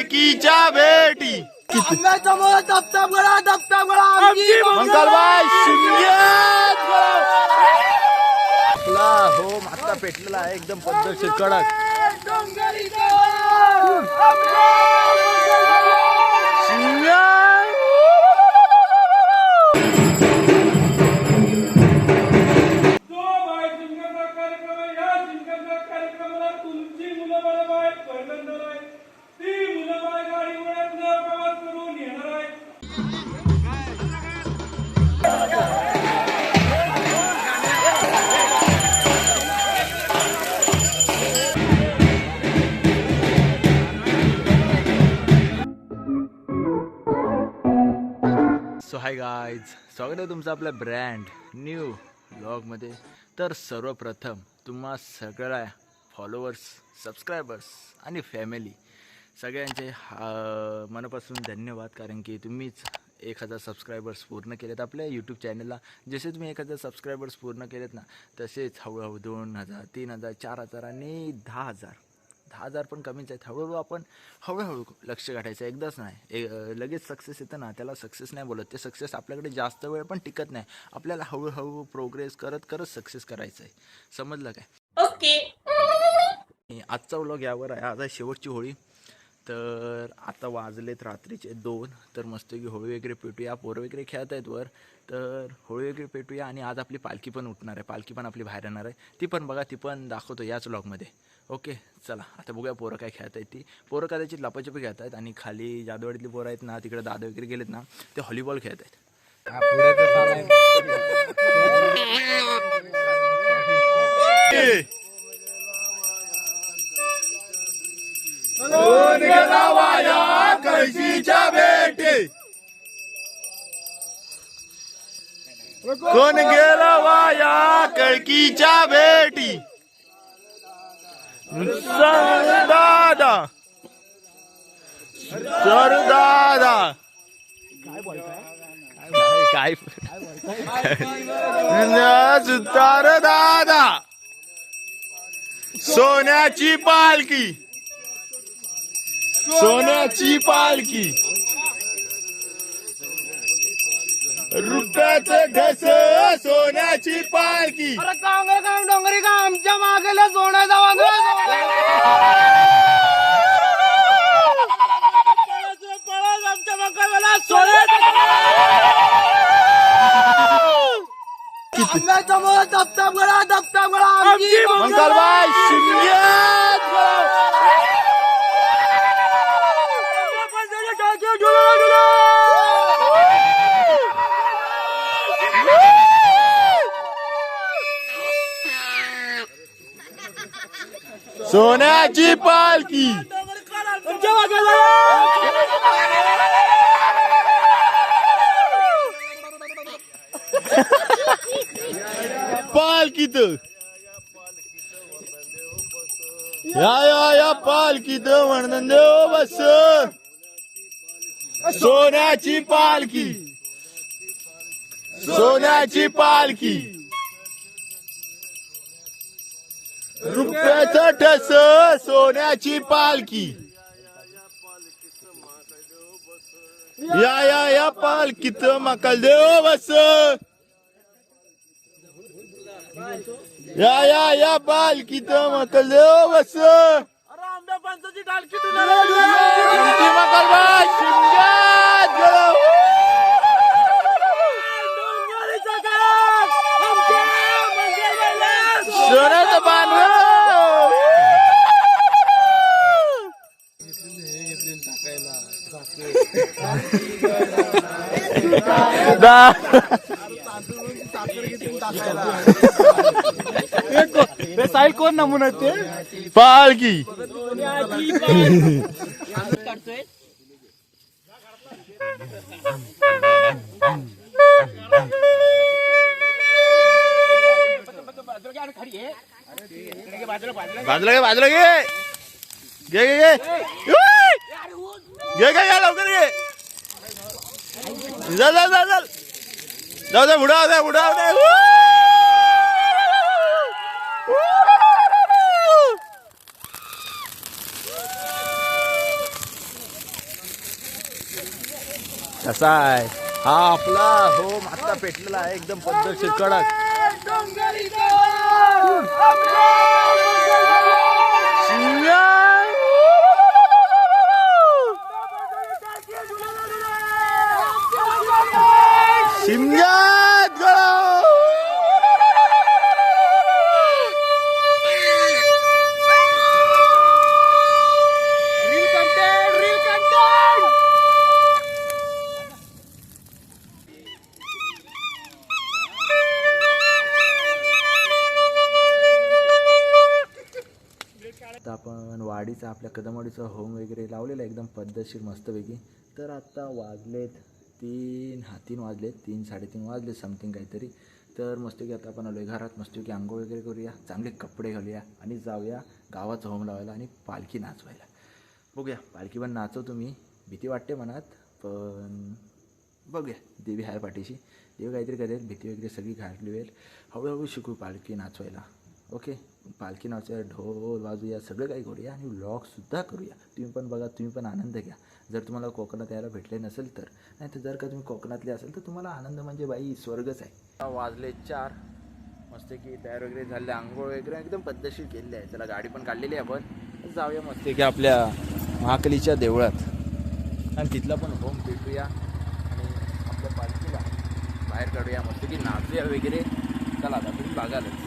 कळकीच्या भेटी मंगलबाई आपला हो माता पेटलेला आहे एकदम पद्धतशीर कडक सो हाय गाईज, स्वागत आहे तुमचं आपल्या ब्रँड न्यू ब्लॉगमध्ये. तर सर्वप्रथम तुम्हा सगळ्या फॉलोअर्स, सबस्क्रायबर्स आणि फॅमिली सगळ्यांचे मनापासून धन्यवाद. कारण की तुम्हीच 1000 सबस्क्रायबर्स पूर्ण केलेत आपल्या यूट्यूब चॅनलला. जसे तुम्ही 1000 सबस्क्रायबर्स पूर्ण केलेत ना, तसेच हळूहळू 2000, 3000, 4000 आणि 10,000 पण कमीच आहेत. हळूहळू लक्ष गाठायचं, एकदाच नाही. लगेच सक्सेस येतं ना, त्याला सक्सेस नाही बोलत. ते सक्सेस आपल्याकडे जास्त वेळ पण टिकत नाही. आपल्याला हळूहळू प्रोग्रेस करत सक्सेस करायचं आहे. समजलं काय? ओके. आजचा व्लॉग यावर आहे. आज आहे शेवटची होळी. तर आता वाजलेत रात्रीचे 2. तर मस्तपैकी होळी वगैरे पेटूया. पोरं वगैरे खेळत आहेत वर. तर होळी वगैरे पेटूया. आणि आज आपली पालखी पण उठणार आहे. पालखी पण आपली बाहेर येणार आहे. ती पण बघा, ती पण दाखवतो याच व्लॉगमध्ये. ओके, चला आता बघूया पोरं काय खेळत आहेत. ती पोरं कदाचित लपाछपी खेळत आहेत. आणि खाली जादवाडीतली पोरं आहेत ना, तिकडे दादा वगैरे गेलेत ना, ते व्हॉलीबॉल खेळत आहेत. कोण गेला वाया कळकीच्या भेटी, कोण गेला वाया कळकीच्या भेटी, सरदादा सरदादा काय सुतार दादा, सोन्याची पालखी, सोन्याची पालखी, रुपयाचं ढस, सोन्याची पालखी. अरे कांगर काम डोंगरी का आमच्या मागेला सोन्याचा वांद्रा आमच्या मागेला सोन्याचा दबता गळा मंगलबाई सोन्याची पालखी, पालखीत या पालखीत म्हणून देव बस, सोन्याची पालखी, सोन्याची पालखी, रुपयाचं ठस, सोन्याची पालखी. या पालखीत मकाल देव बस, या पालखीत मकाल देव बस. आंब्या पंचाची डालकी मंगलबाई सोन्याचं पांढरं साई कोण नमुना ते पालखी. बाजूला घे लवकर घे. जाऊ दे, बुडाव दे. कसा आहे हा आपला हो माता पेटलेला आहे एकदम पद्धतशीर कडक शिमगा! शिमग्यात गळा! आता आपण वाडीचा आपल्या कदमवाडीचा होम वगैरे लावलेला आहे एकदम पद्धतशीर मस्तपैकी. तर आता वाजलेत 3 वाजलेत 3-3:30 वाजले समथिंग काहीतरी. तर मस्तपैकी आता आपण आलो आहे घरात मस्तपैकी आंघोळ वगैरे करूया चांगले कपडे घालूया आणि जाऊया गावाचं होम लावायला आणि पालखी नाचवायला. बघूया पालखी पण नाचवतो मी. भीती वाटते मनात पण बघूया देवी आहे पाठीशी. देवी काहीतरी करेल भीती वगैरे सगळी घालली होईल. हळूहळू शिकू पालखी नाचवायला. ओके पालखी नाचूया ढोल वाजूया सगळं काही करूया आणि व्लॉगसुद्धा करूया. तुम्ही पण बघा तुम्ही पण आनंद घ्या जर तुम्हाला कोकणात यायला भेटले नसेल तर. नाही तर जर का तुम्ही कोकणातले असेल तर तुम्हाला आनंद म्हणजे बाई स्वर्गच आहे. वाजले 4 मस्त की तयार वगैरे झाले आंघोळ वगैरे एकदम पद्धतशीर केलेली आहे. चला गाडी पण काढलेली आहे आपण जाऊया मस्त की आपल्या महाकालीच्या देवळात आणि तिथला पण होम भेटूया आणि आपल्या पालखीला बाहेर काढूया मस्त की नाचूया वगैरे. चला आता तुम्ही बघालच.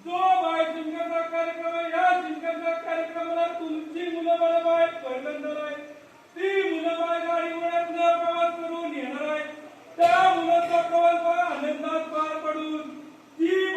जो बाय जिंकरचा कार्यक्रम आहे या जिंकरच्या कार्यक्रमाला तुमची मुलं बाळ बाहेर पहिल्यांदा आहे. ती मुलं बाळ गाडीवर प्रवास करून येणार आहे. त्या मुलाचा प्रवास आनंदात पार पडून ती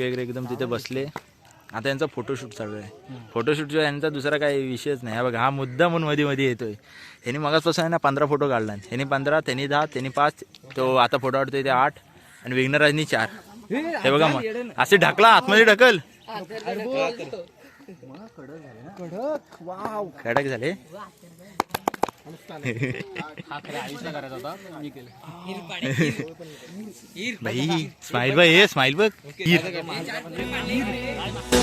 पालखी वगैरे एकदम तिथे बसले. आता यांचा फोटोशूट चालू आहे. फोटोशूट जो यांचा दुसरा काही विषयच नाही. हा बघा, हा मुद्दा म्हणून मध्ये येतोय. ह्यांनी मगाचपासून आहे ना 15 फोटो काढला. ह्यांनी 15, त्यांनी 10, त्यांनी 5, तो आता फोटो काढतोय ते 8 आणि विघ्नराजनी 4. हे बघा मग असे ढकला आतमध्ये ढकल. कडक झाले. भाई स्माइल बघ, हे स्माइल बघ.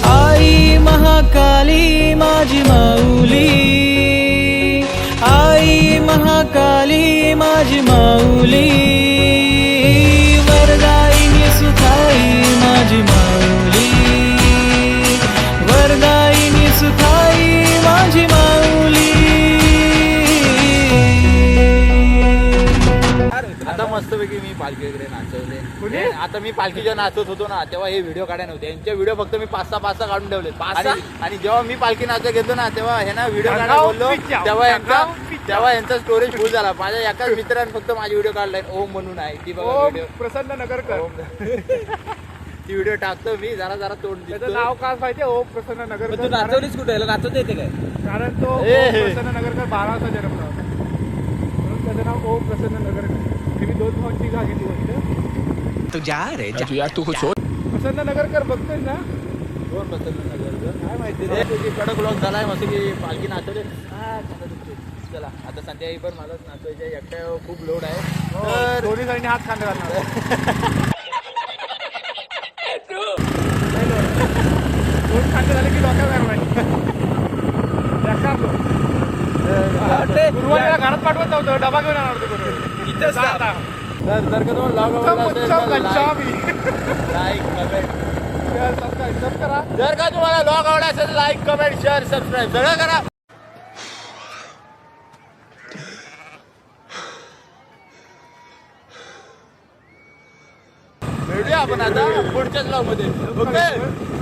आई महाकाली माझी माऊली, आई महाकाली माझी माऊली, वरदायिनी सुखाई माझी माऊली, वरदायिनी सुखाई माझी माऊली. आता मस्तपैकी मी पालखी वगैरे नाचवले. आता मी पालखी जेव्हा नाचत होतो ना तेव्हा हे व्हिडिओ काढायला नव्हते. यांचे व्हिडिओ फक्त मी 5-6 काढून ठेवले. आणि जेव्हा मी पालखी नाचत घेतो ना तेव्हा हे ना व्हिडिओ काढायला बोललो तेव्हा यांचा स्टोरेज फुल झाला. माझ्या एकाच मित्राने फक्त माझी व्हिडिओ काढलाय, ओम म्हणून आहे. ती बघा व्हिडिओ, प्रसन्न नगरकर. ती व्हिडिओ टाकतो मी. जरा तोंड त्याचं नाव काय माहितीये? ओम प्रसन्न नगरकर. नाचवलीच कुठे नाचवता येते काय? कारण तो ओम प्रसन्न नगरकर 12चा जन्मला होता म्हणून त्याचं नाव ओम प्रसन्न नगरकर. मी 2 भावांची घेतली गोष्ट. तू जा रे तू प्रसन्न नगरकर बघतोय ना? कोण प्रसन्न नगरकर? काय माहिती. कडक ब्लॉग झालाय मस्त की पालखी नाचवले. चला आता संध्याकाळी पण मलाच नाचवायचे. एकट्या खूप लोड आहे. तर दोन्ही जणी हात खांदे घालणार. 2 खांदे झाले की डोक्यावर घरात पाठवत नव्हतं, डबा घेऊन आणणार होतो. जर का तुम्हाला ब्लॉग लाईक कमेंट करा. जर का तुम्हाला ब्लॉग आवडला असेल लाईक कमेंट शेअर सबस्क्राईब सगळं करा. भेटूया आपण आता पुढच्याच ब्लॉग मध्ये. Okay,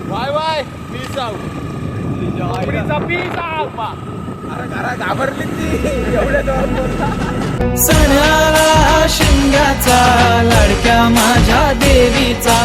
bye bye, peace out. घाबरली ती एवढ्या सणाला शिंगाचा लाडक्या माझ्या देवीचा.